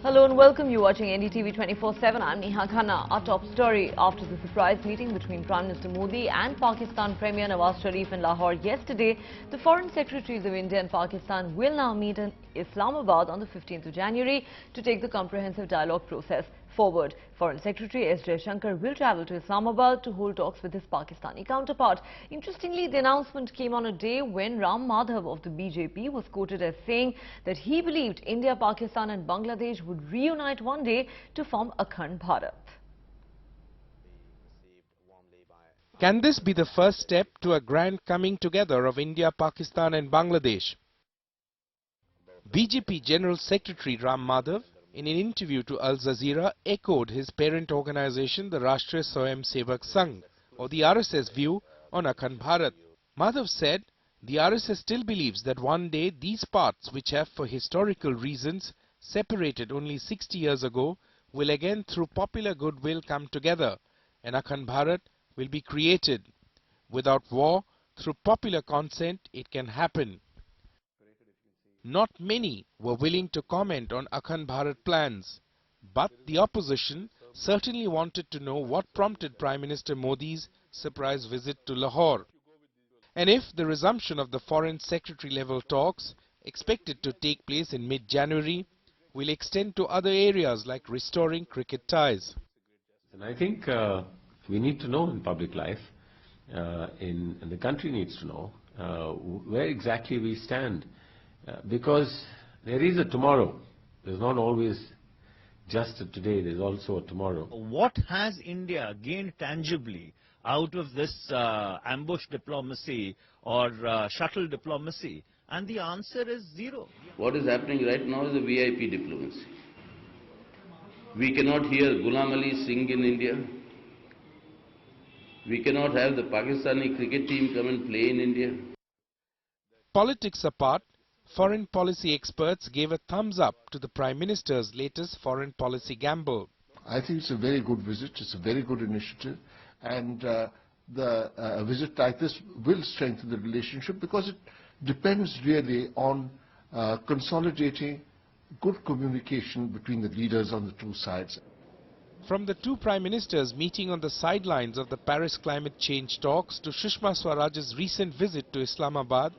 Hello and welcome. You're watching NDTV 24/7. I'm Neha Khanna. Our top story: after the surprise meeting between Prime Minister Modi and Pakistan Premier Nawaz Sharif in Lahore yesterday, the Foreign Secretaries of India and Pakistan will now meet in Islamabad on the 15th of January to take the comprehensive dialogue process forward. Foreign Secretary S. Jaishankar will travel to Islamabad to hold talks with his Pakistani counterpart. Interestingly, the announcement came on a day when Ram Madhav of the BJP was quoted as saying that he believed India, Pakistan and Bangladesh would reunite one day to form Akhand Bharat. Can this be the first step to a grand coming together of India, Pakistan and Bangladesh? BJP General Secretary Ram Madhav, in an interview to Al Jazeera, echoed his parent organization, the Rashtriya Swayam Sevak Sangh, or the RSS view on Akhand Bharat. Madhav said the RSS still believes that one day these parts, which have for historical reasons separated only 60 years ago, will again through popular goodwill come together and Akhand Bharat will be created. Without war, through popular consent, it can happen. Not many were willing to comment on Akhand Bharat plans, but the opposition certainly wanted to know what prompted Prime Minister Modi's surprise visit to Lahore, and if the resumption of the Foreign Secretary level talks, expected to take place in mid-January, will extend to other areas like restoring cricket ties. And I think we need to know in public life, and the country needs to know where exactly we stand. Because there is a tomorrow. There's not always just a today, there's also a tomorrow. What has India gained tangibly out of this ambush diplomacy or shuttle diplomacy? And the answer is zero. What is happening right now is a VIP diplomacy. We cannot hear Ghulam Ali sing in India. We cannot have the Pakistani cricket team come and play in India. Politics apart, foreign policy experts gave a thumbs up to the Prime Minister's latest foreign policy gamble. I think it's a very good visit, it's a very good initiative, and a visit like this will strengthen the relationship because it depends really on consolidating good communication between the leaders on the two sides. From the two Prime Ministers meeting on the sidelines of the Paris climate change talks to Sushma Swaraj's recent visit to Islamabad,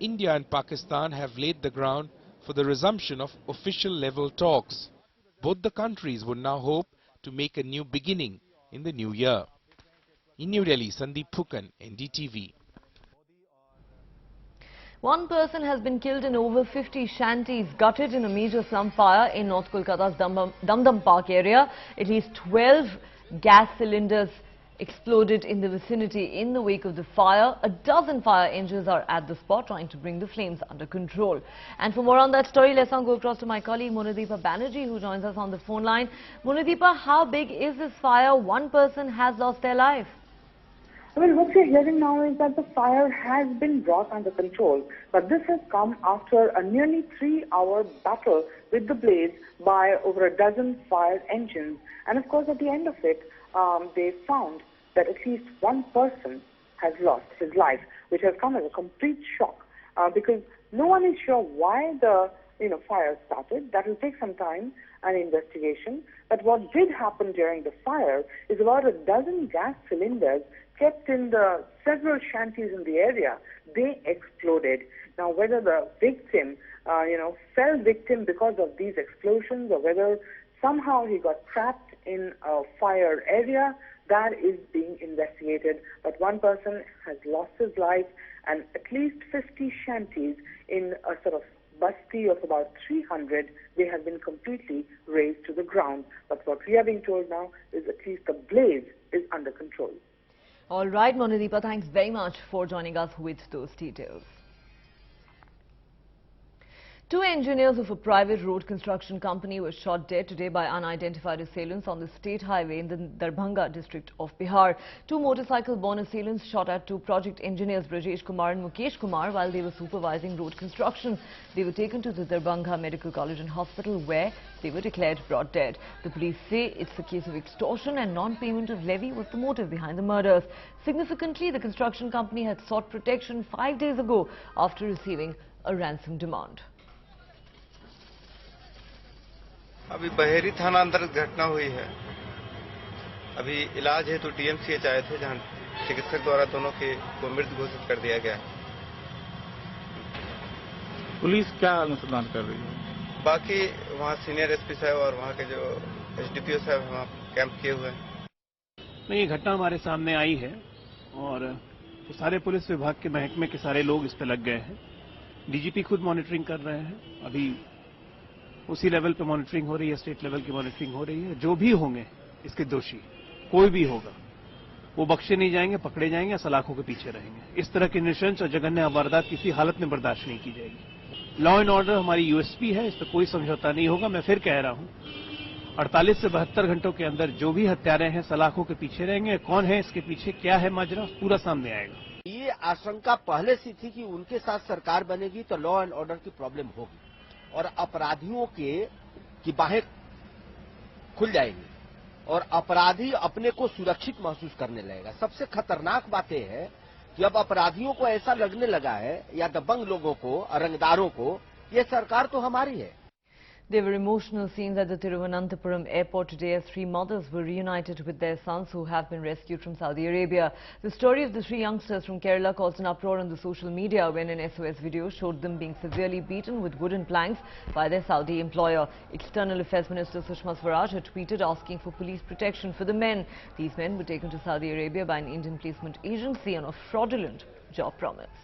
India and Pakistan have laid the ground for the resumption of official level talks. Both the countries would now hope to make a new beginning in the new year. In New Delhi, Sandeep Phukan, NDTV. One person has been killed and over 50 shanties gutted in a major slum fire in North Kolkata's Dum Park area. At least 12 gas cylinders exploded in the vicinity in the wake of the fire. A dozen fire engines are at the spot trying to bring the flames under control. And for more on that story, let's now go across to my colleague Monadeepa Banerjee, who joins us on the phone line. Monadeepa, how big is this fire? One person has lost their life. Well, what we're hearing now is that the fire has been brought under control, but this has come after a nearly 3-hour battle with the blaze by over a dozen fire engines. And of course, at the end of it, they found that at least one person has lost his life, which has come as a complete shock because no one is sure why the fire started. That will take some time and investigation. But what did happen during the fire is about a dozen gas cylinders kept in the several shanties in the area, they exploded. Now, whether the victim, fell victim because of these explosions or whether somehow he got trapped in a fire area, that is being investigated. But one person has lost his life and at least 50 shanties in a sort of basti of about 300, they have been completely razed to the ground. But what we are being told now is at least the blaze is under control. All right, Monadeepa, thanks very much for joining us with those details. Two engineers of a private road construction company were shot dead today by unidentified assailants on the state highway in the Darbhanga district of Bihar. Two motorcycle-borne assailants shot at two project engineers Brajesh Kumar and Mukesh Kumar while they were supervising road construction. They were taken to the Darbhanga Medical College and Hospital where they were declared brought dead. The police say it's a case of extortion and non-payment of levy was the motive behind the murders. Significantly, the construction company had sought protection 5 days ago after receiving a ransom demand. अभी बहेरी थाना अंतर्गत घटना हुई है। अभी इलाज हेतु DMCH आए थे, जहां चिकित्सक द्वारा दोनों को मृत घोषित कर दिया गया है। पुलिस क्या अनुसंधान कर रही है? बाकी वहां सीनियर एसपी साहब और वहां के जो एसडीपीओ साहब वहां कैंप किए हुए हैं। नहीं, ये घटना हमारे सामने आई है और तो सारे पुलिस विभाग के महकमे के सारे लोग इस पे लग गए हैं। डीजीपी खुद मॉनिटरिंग कर रहे हैं। अभी उसी लेवल पे मॉनिटरिंग हो रही है, स्टेट लेवल की मॉनिटरिंग हो रही है। जो भी होंगे इसके दोषी, कोई भी होगा, वो बख्शे नहीं जाएंगे, पकड़े जाएंगे, सलाखों के पीछे रहेंगे। इस तरह की नृशंस और जघन्य वारदात किसी हालत में बर्दाश्त नहीं की जाएगी। लॉ एंड ऑर्डर हमारी यूएसपी है, इस पर कोई समझौता नहीं होगा। मैं फिर कह रहा हूं, 48 से 72 घंटों के अंदर जो भी हत्यारे हैं सलाखों के पीछे रहेंगे। कौन है इसके पीछे, क्या है माजरा, पूरा सामने आएगा। ये आशंका पहले से थी कि उनके साथ सरकार बनेगी तो लॉ एंड ऑर्डर की प्रॉब्लम होगी और अपराधियों की बाहें खुल जाएंगी और अपराधी अपने को सुरक्षित महसूस करने लगेगा। सबसे खतरनाक बात यह है कि अब अपराधियों को ऐसा लगने लगा है, या दबंग लोगों को, रंगदारों को, ये सरकार तो हमारी है। There were emotional scenes at the Thiruvananthapuram airport today as three mothers were reunited with their sons who have been rescued from Saudi Arabia. The story of the three youngsters from Kerala caused an uproar on the social media when an SOS video showed them being severely beaten with wooden planks by their Saudi employer. External Affairs Minister Sushma Swaraj had tweeted asking for police protection for the men. These men were taken to Saudi Arabia by an Indian placement agency on a fraudulent job promise.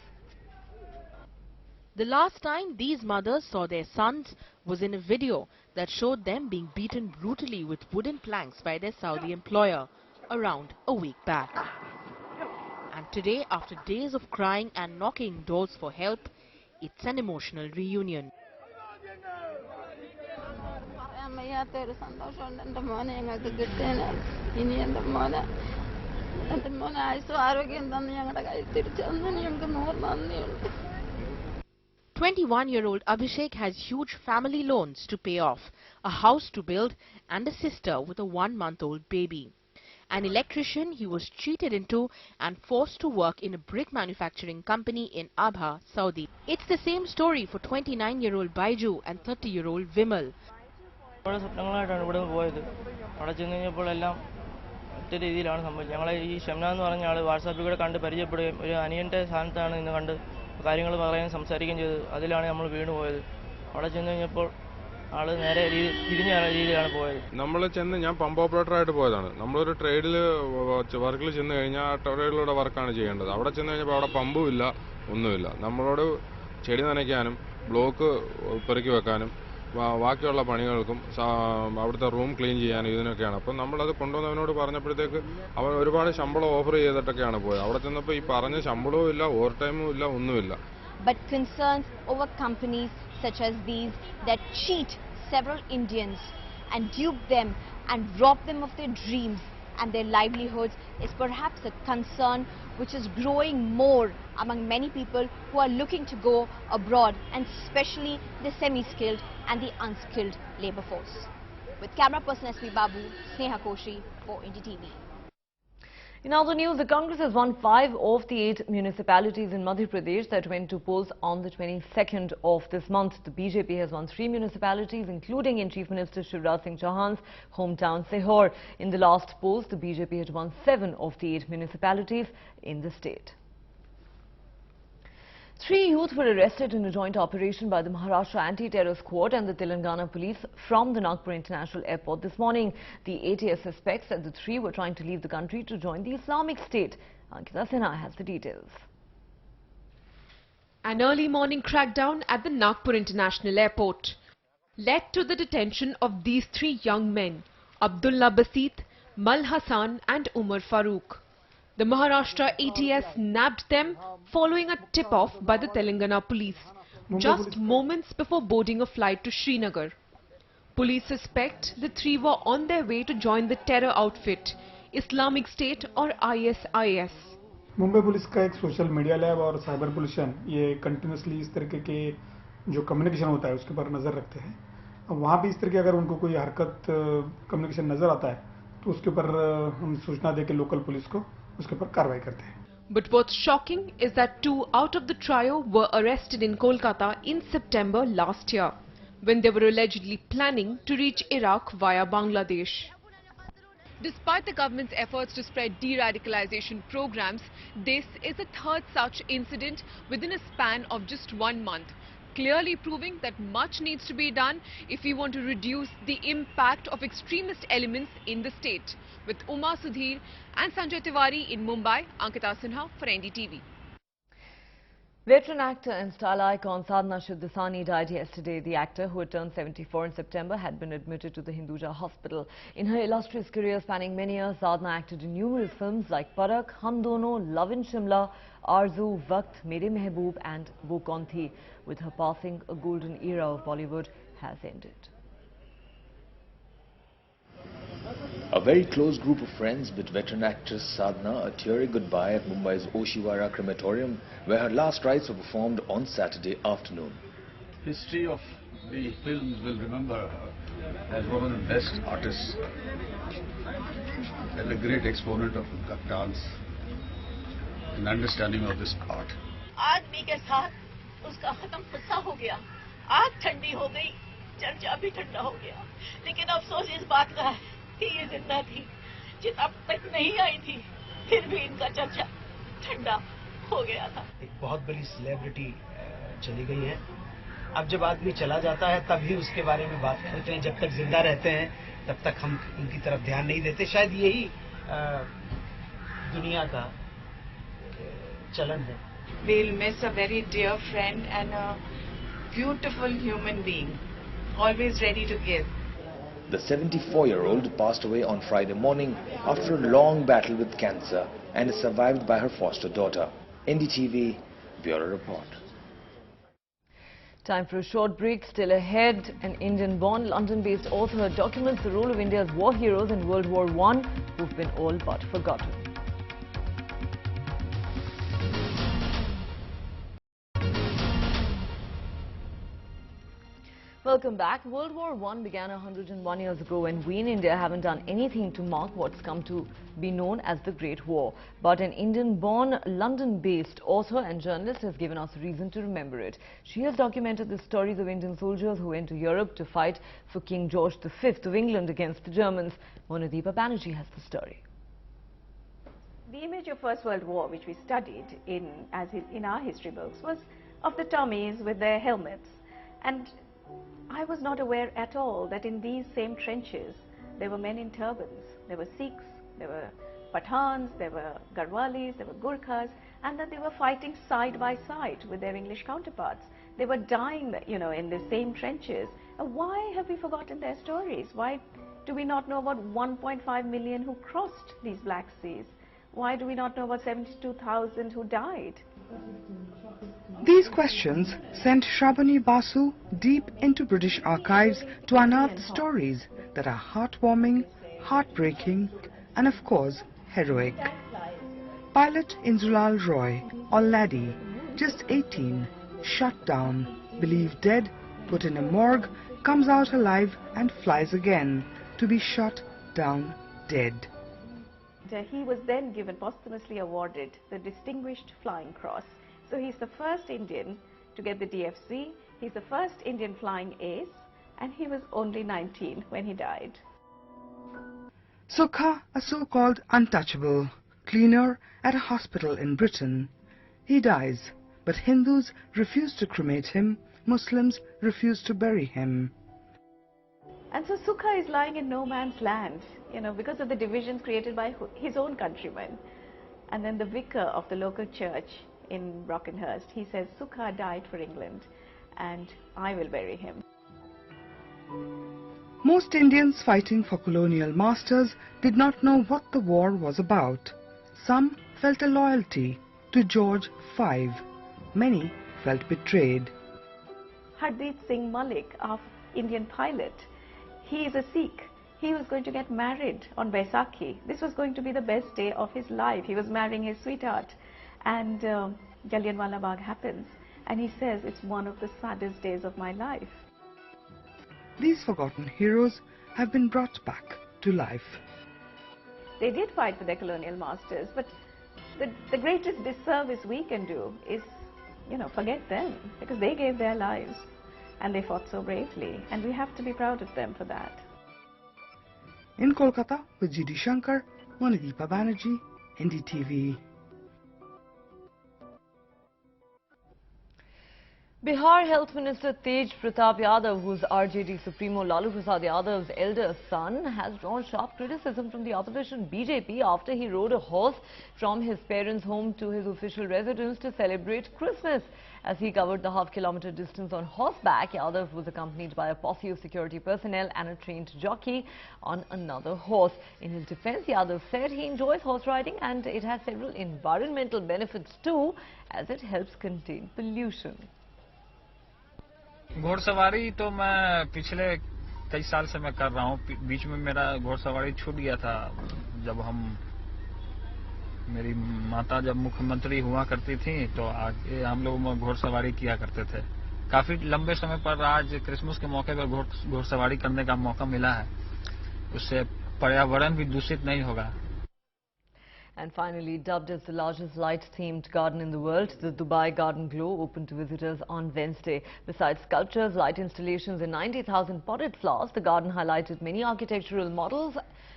The last time these mothers saw their sons was in a video that showed them being beaten brutally with wooden planks by their Saudi employer around a week back. And today, after days of crying and knocking doors for help, it's an emotional reunion. Thank 21-year-old Abhishek has huge family loans to pay off, a house to build and a sister with a 1-month-old baby. An electrician, he was cheated into and forced to work in a brick manufacturing company in Abha, Saudi. It's the same story for 29-year-old Baiju and 30-year-old Vimal. കാര്യങ്ങൾ പറയാനും സംസാരിക്കുകയും ചെയ്തു. അതിലാണ് നമ്മൾ വീണ് പോയത്. അവിടെ ചെന്ന് കഴിഞ്ഞപ്പോൾ ആള് നേരെ തിരിഞ്ഞ രീതിയിലാണ് പോയത്. നമ്മൾ ചെന്ന്, ഞാൻ പമ്പ് ഓപ്പറേറ്ററായിട്ട് പോയതാണ്. നമ്മളൊരു ട്രേഡിൽ വർക്കിൽ ചെന്ന് കഴിഞ്ഞാൽ ആ ട്രേഡിലൂടെ വർക്കാണ് ചെയ്യേണ്ടത്. അവിടെ ചെന്ന് കഴിഞ്ഞപ്പോൾ അവിടെ പമ്പും ഇല്ല, ഒന്നുമില്ല. നമ്മളോട് ചെടി നനയ്ക്കാനും ബ്ലോക്ക് പെറുക്കി വെക്കാനും ബാക്കിയുള്ള പണികൾക്കും അവിടുത്തെ റൂം ക്ലീൻ ചെയ്യാനും ഇതിനൊക്കെയാണ്. അപ്പം നമ്മളത് കൊണ്ടുവന്നവനോട് പറഞ്ഞപ്പോഴത്തേക്ക് അവൻ ഒരുപാട് ശമ്പളം ഓഫർ ചെയ്തിട്ടൊക്കെയാണ് പോയത്. അവിടെ ചെന്നപ്പോൾ ഈ പറഞ്ഞ ശമ്പളവും ഇല്ല, ഓവർ ടൈമും ഇല്ല, ഒന്നുമില്ല. But concerns over companies such as these that cheat several Indians and dupe them and rob them of their dreams and their livelihoods is perhaps a concern which is growing more among many people who are looking to go abroad, and especially the semi-skilled and the unskilled labour force. With camera person SP Babu, Sneha Koshi for NDTV. In other news, the Congress has won 5 of the 8 municipalities in Madhya Pradesh that went to polls on the 22nd of this month. The BJP has won 3 municipalities, including in Chief Minister Shivraj Singh Chauhan's hometown Sehor. In the last polls, the BJP had won 7 of the 8 municipalities in the state. 3 youth were arrested in a joint operation by the Maharashtra Anti-Terror Squad and the Telangana police from the Nagpur International Airport this morning. The ATS suspects that the 3 were trying to leave the country to join the Islamic State. Ankita Sinha has the details. An early morning crackdown at the Nagpur International Airport led to the detention of these 3 young men, Abdullah Basit, Mal Hassan and Umar Farooq. The Maharashtra ATS nabbed them following a tip-off by the Telangana police, just moments before boarding a flight to Srinagar. Police suspect the 3 were on their way to join the terror outfit, Islamic State or ISIS. Mumbai police का एक social media lab और cyber पुलिशन ये continuously इस तरीके के जो communication होता है उसके पर नज़र रखते हैं. वहाँ भी इस तरह की अगर उनको कोई हरकत कम्युनिकेशन नज़र आता है तो उसके ऊपर हम सूचना देकर लोकल पुलिस को उसके ऊपर कार्रवाई करते हैं. But what's shocking is that 2 out of the trio were arrested in Kolkata in September last year. when they were allegedly planning to reach Iraq via Bangladesh. Despite the government's efforts to spread de-radicalization programs, this is the third such incident within a span of just 1 month, clearly proving that much needs to be done if we want to reduce the impact of extremist elements in the state. With Uma Sudhir and Sanjay Tiwari in Mumbai, Ankita Sinha for NDTV. Veteran actor and style icon Sadhna Shirdasani died yesterday. The actor, who had turned 74 in September, had been admitted to the Hinduja hospital. In her illustrious career spanning many years, Sadhna acted in numerous films like Parak, Hum Dono, Love in Shimla, Arzu, Waqt, Mere Mehboob and Wo Kaun Thi. With her passing, a golden era of Bollywood has ended. A very close group of friends with veteran actress Sadhna a teary goodbye at Mumbai's Oshiwara crematorium, where her last rites were performed on Saturday afternoon. History of the films will remember her as one of the best artists and a great exponent of dance and understanding of this art. आदमी के साथ उसका खत्म किस्सा हो गया, आग ठंडी हो गई, चर्चा भी ठंडा हो गया, लेकिन अफसोस इस बात का है कि ये जिंदा थी, जित अब तक नहीं आई थी, फिर भी इनका चर्चा ठंडा हो गया था। एक बहुत बड़ी सेलिब्रिटी चली गई है। अब जब आदमी चला जाता है तब ही उसके बारे में बात करते हैं, जब तक जिंदा रहते हैं तब तक हम उनकी तरफ ध्यान नहीं देते। शायद यही दुनिया का चलन है। We'll miss a very dear friend and a beautiful human being, always ready to give. The 74-year-old passed away on Friday morning after a long battle with cancer and is survived by her foster daughter. NDTV Bureau Report. Time for a short break. Still ahead, an Indian-born, London-based author documents the role of India's war heroes in World War I who've been all but forgotten. Welcome back. World War I began 101 years ago, and we in India haven't done anything to mark what's come to be known as the Great War. But an Indian-born, London-based author and journalist has given us a reason to remember it. She has documented the stories of Indian soldiers who went to Europe to fight for King George V of England against the Germans. Monadeepa Banerjee has the story. The image of First World War, which we studied in our history books, was of the Tommies with their helmets. And I was not aware at all that in these same trenches there were men in turbans. There were Sikhs, there were Pathans, there were Garhwalis, there were Gurkhas, and that they were fighting side by side with their English counterparts. They were dying, in the same trenches. Why have we forgotten their stories? Why do we not know about 1.5 million who crossed these Black Seas? Why do we not know about 72,000 who died? These questions sent Shrabani Basu deep into British archives to unearth stories that are heartwarming, heartbreaking and of course heroic. Pilot Indrulal Roy, or Laddie, just 18, shot down, believed dead, put in a morgue, comes out alive and flies again, to be shot down dead. He was then given, posthumously awarded, the Distinguished Flying Cross. So he's the first Indian to get the DFC, he's the first Indian flying ace, and he was only 19 when he died. Sukha, a so-called untouchable, cleaner at a hospital in Britain. He dies, but Hindus refuse to cremate him, Muslims refuse to bury him. And so Sukha is lying in no man's land, because of the divisions created by his own countrymen. And then the vicar of the local church in Brockenhurst, he says, Sukha died for England and I will bury him. Most Indians fighting for colonial masters did not know what the war was about. Some felt a loyalty to George V. Many felt betrayed. Hardeep Singh Malik, our Indian pilot, he is a Sikh. He was going to get married on Baisakhi. This was going to be the best day of his life. He was marrying his sweetheart. And Jallianwala Bagh happens. And he says, it's one of the saddest days of my life. These forgotten heroes have been brought back to life. They did fight for their colonial masters, but the greatest disservice we can do is, forget them, because they gave their lives. and they fought so bravely, and we have to be proud of them for that. In Kolkata with G.D. Shankar, Manideepa Banerjee, NDTV. Bihar Health Minister Tej Pratap Yadav, who's RJD Supremo Lalu Prasad Yadav's elder son, has drawn sharp criticism from the opposition BJP after he rode a horse from his parents' home to his official residence to celebrate Christmas. As he covered the half-kilometer distance on horseback, Yadav was accompanied by a posse of security personnel and a trained jockey on another horse. In his defense, Yadav said he enjoys horse riding and it has several environmental benefits too, as it helps contain pollution. घोड़सवारी तो मैं पिछले कई साल से मैं कर रहा हूँ। बीच में मेरा घोड़सवारी छूट गया था जब मेरी माता जब मुख्यमंत्री हुआ करती थी, तो आगे हम लोग घोड़सवारी किया करते थे। काफी लंबे समय पर आज क्रिसमस के मौके पर घोड़सवारी करने का मौका मिला है। उससे पर्यावरण भी दूषित नहीं होगा। And finally, dubbed as the largest light-themed garden in the world, the Dubai Garden Glow opened to visitors on Wednesday. Besides sculptures, light installations and 90,000 potted flowers, the garden highlighted many architectural models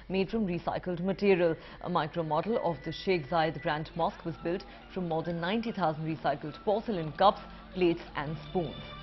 made from recycled material. A micro-model of the Sheikh Zayed Grand Mosque was built from more than 90,000 recycled porcelain cups, plates and spoons.